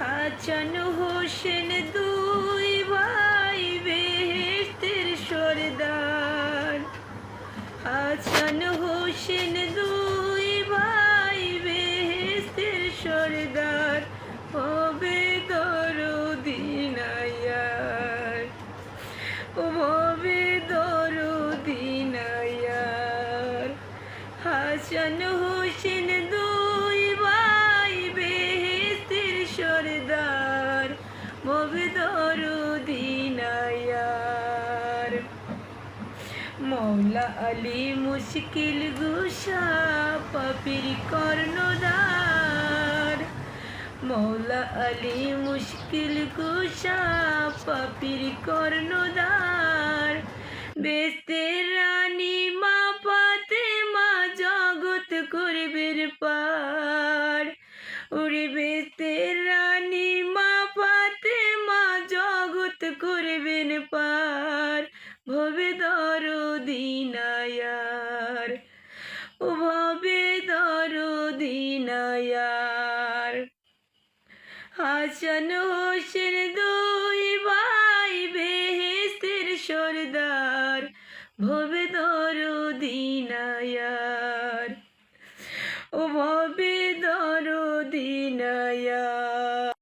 হাসান হোসেন দুই ভাই বেহেশতের সরদার। হাসান হোসেন দুই ভাই বেহেশতের সরদার, হবে দরদি নায়ার, হবে দরদি নায়ার। হাসান হোসেন দুই ভাই বেহেশতের সরদার, হবে দরদি নায়ার। মৌলা আলী মুশকিল গুশা পাপির কর্ণধার। মৌলা আলী মুশকিল গুশা পাপির কর্ণধার। বেহেশতের রানী মা ফাতেমা জগৎ করবের পার। ওরে বেহেশতের রানী মা ফাতেমা জগৎ করবেন পার, ভবে দরদি নায়ার, ও ভবে দরদি নায়ার। হাসান হোসেন দুই ভাই বেহেশতের সরদার, ভবে দরদি নায়ার।